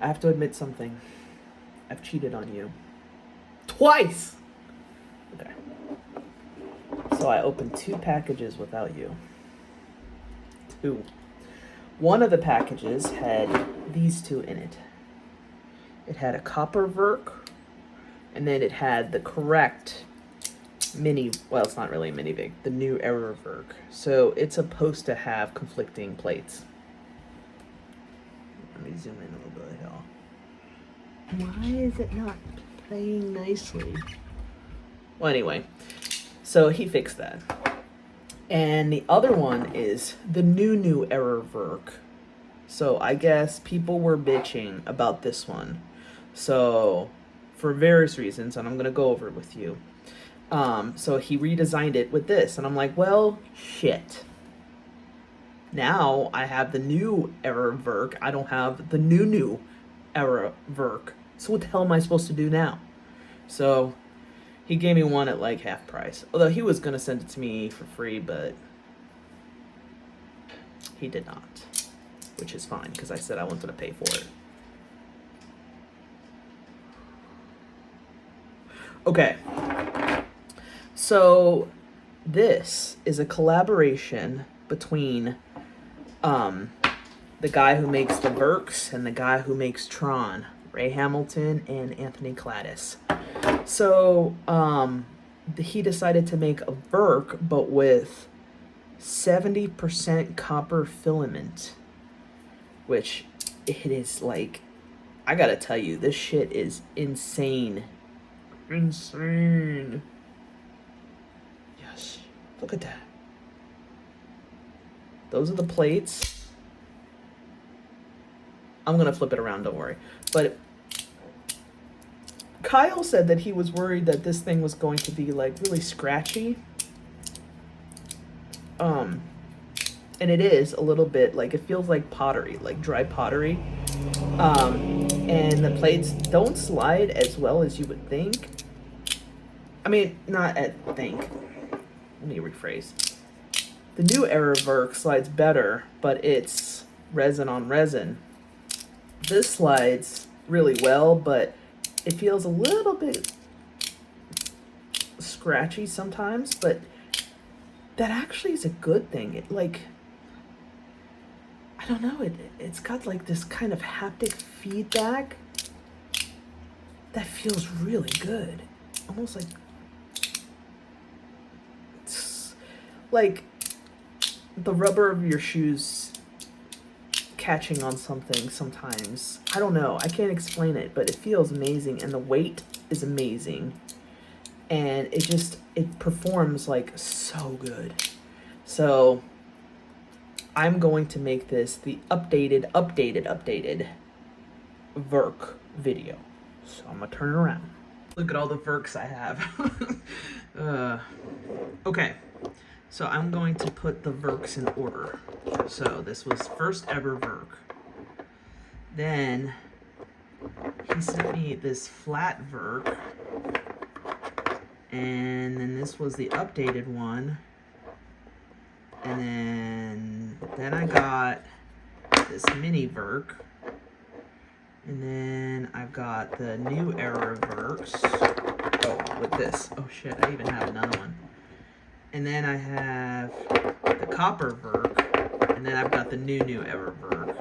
I have to admit something. I've cheated on you. Twice! Okay. So I opened 2 packages without you. 2. One of the packages had these 2 in it. It had a copper Verk, and then it had the correct mini, well, it's not really a mini big, the new error Verk. So it's supposed to have conflicting plates. Let me zoom in a little bit here. Why is it not playing nicely? Well, anyway, so he fixed that. And the other one is the new error Verk. So I guess people were bitching about this one. So for various reasons, and I'm gonna go over it with you. So he redesigned it with this, and I'm like, well, shit. Now I have the new error Verk. I don't have the new error Verk. So what the hell am I supposed to do now? So he gave me one at like half price. Although he was gonna send it to me for free, but he did not. Which is fine, because I said I wanted to pay for it. Okay. So this is a collaboration between the guy who makes the Verks and the guy who makes Tron, Ray Hamilton and Anthony Cladis. So he decided to make a Verk, but with 70% copper filament, which it is like, I gotta tell you, this shit is insane. Insane. Yes, look at that. Those are the plates. I'm gonna flip it around, don't worry. But Kyle said that he was worried that this thing was going to be like really scratchy. And it is a little bit, like, it feels like pottery, like dry pottery. And the plates don't slide as well as you would think. I mean, not at think. Let me rephrase. The new era Verk slides better, but it's resin on resin. This slides really well, but it feels a little bit scratchy sometimes, but that actually is a good thing. It, like, I don't know, it's got like this kind of haptic feedback that feels really good. Almost like, it's like the rubber of your shoes catching on something sometimes. I don't know, I can't explain it, but it feels amazing, and the weight is amazing, and it performs like so good. So I'm going to make this the updated Verk video. So I'm gonna turn it around. Look at all the Verks I have. Okay, so I'm going to put the Verks in order. So this was first ever Verk. Then he sent me this flat Verk. And then this was the updated one. And then I got this mini Verk. And then I've got the new era Verks. Oh, with this. Oh shit, I even have another one. And then I have the copper Verk. And then I've got the new era Verk.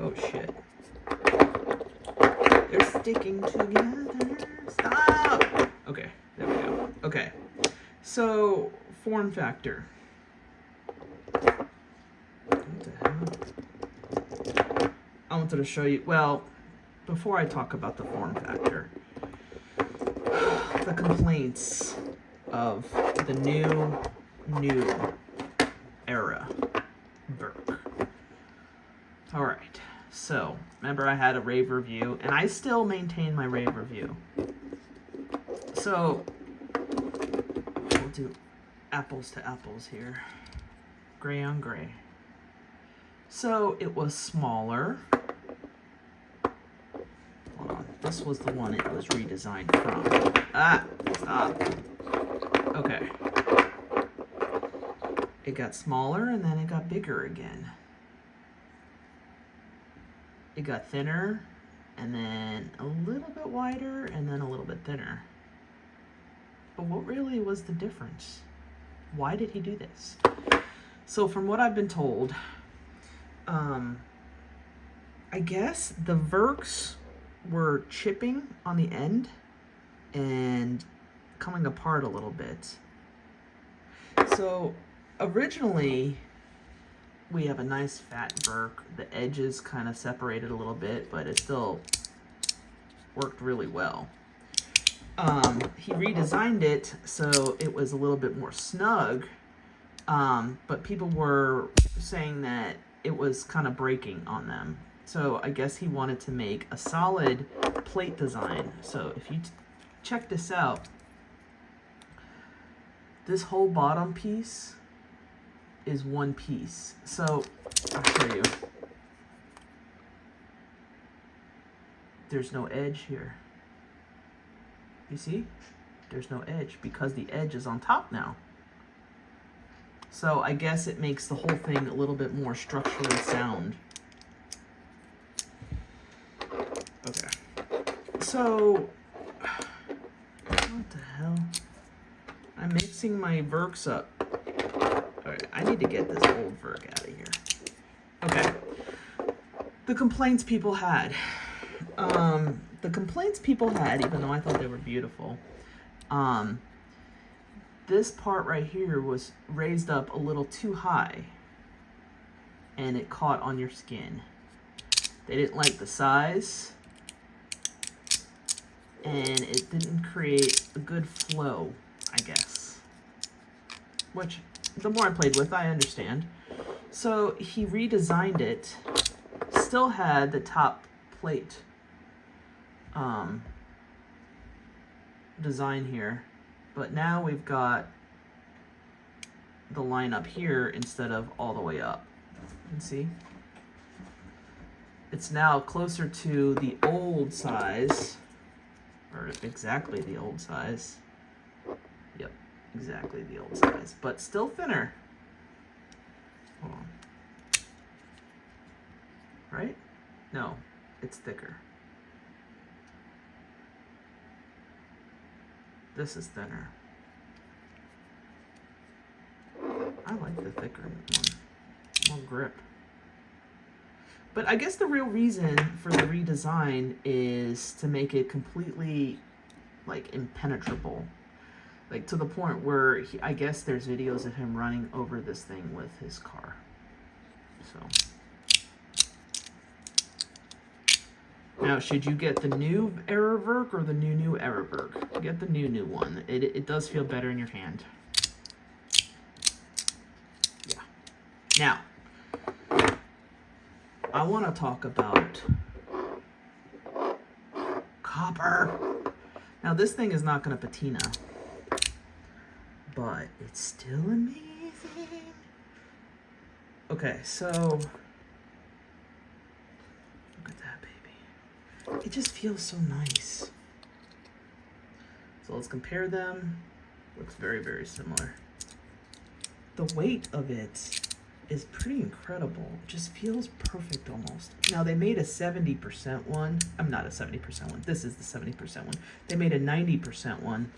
Oh shit. They're sticking together. Stop! Okay, there we go. Okay. So, form factor. I wanted to show you, well, before I talk about the form factor, the complaints of the new era Verk. Alright, so, remember I had a rave review, and I still maintain my rave review. So, we'll do apples to apples here. Gray on gray. So, it was smaller. Hold on. This was the one it was redesigned from. Ah! Stop. Okay. It got smaller, and then it got bigger again. It it got thinner, and then a little bit wider, and then a little bit thinner. But what really was the difference? Why did he do this? So from what I've been told, I guess the Verks were chipping on the end and coming apart a little bit. So originally, we have a nice fat Verk. The edges kind of separated a little bit, but it still worked really well. He redesigned it so it was a little bit more snug, but people were saying that it was kind of breaking on them. So I guess he wanted to make a solid plate design. So if you check this out, this whole bottom piece is one piece. So I'll show you. There's no edge here. You see? There's no edge because the edge is on top now. So I guess it makes the whole thing a little bit more structurally sound. Okay. So, what the hell? I'm mixing my Verks up. Alright, I need to get this old Verk out of here. Okay. The complaints people had. Even though I thought they were beautiful, this part right here was raised up a little too high, and it caught on your skin. They didn't like the size, and it didn't create a good flow, I guess. Which, the more I played with, I understand. So he redesigned it, still had the top plate design here, but now we've got the line up here instead of all the way up. You can see it's now closer to the old size, or exactly the old size. Yep, exactly the old size, but still thinner. Hold on. Right? No, it's thicker. This is thinner. I like the thicker one. More grip. But I guess the real reason for the redesign is to make it completely, like, impenetrable. Like, to the point where I guess there's videos of him running over this thing with his car. So. Now, should you get the new era Verk or the new era Verk? Get the new one. It does feel better in your hand. Yeah. Now, I want to talk about copper. Now, this thing is not going to patina, but it's still amazing. Okay, so it just feels so nice. So let's compare them. Looks very, very similar. The weight of it is pretty incredible. It just feels perfect almost. Now they made a 70% one. I'm not a 70% one. This is the 70% one. They made a 90% one,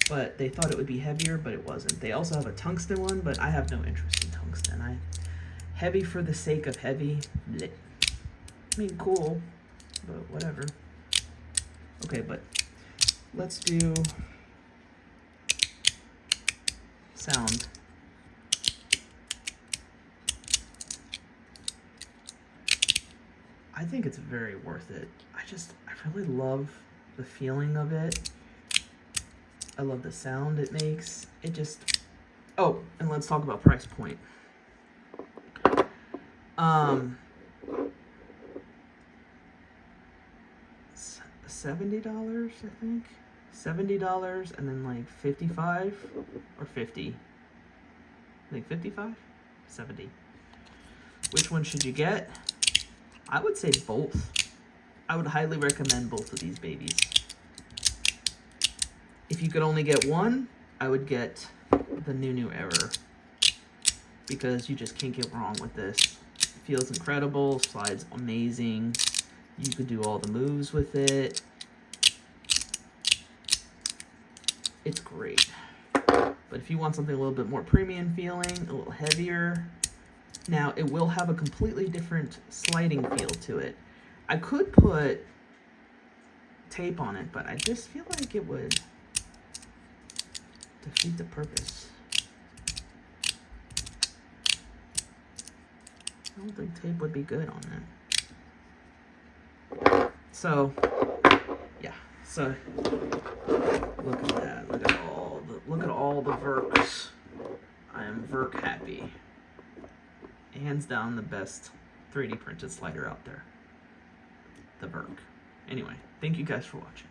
but they thought it would be heavier, but it wasn't. They also have a tungsten one, but I have no interest in tungsten. Heavy for the sake of heavy. Blech. I mean, cool. But whatever. Okay, but let's do sound. I think it's very worth it. I really love the feeling of it. I love the sound it makes. Oh, and let's talk about price point. $70, I think. $70 and then like 55 or 50. I think 55, 70. Which one should you get? I would say both. I would highly recommend both of these babies. If you could only get one, I would get the new Error, because you just can't get wrong with this. It feels incredible, slides amazing. You could do all the moves with it. It's great. But if you want something a little bit more premium feeling, a little heavier, now it will have a completely different sliding feel to it. I could put tape on it, but I just feel like it would defeat the purpose. I don't think tape would be good on it. So, yeah. So, look at that. Look at all the Verks. I am Verk happy. Hands down the best 3D printed slider out there. The Verk. Anyway, thank you guys for watching.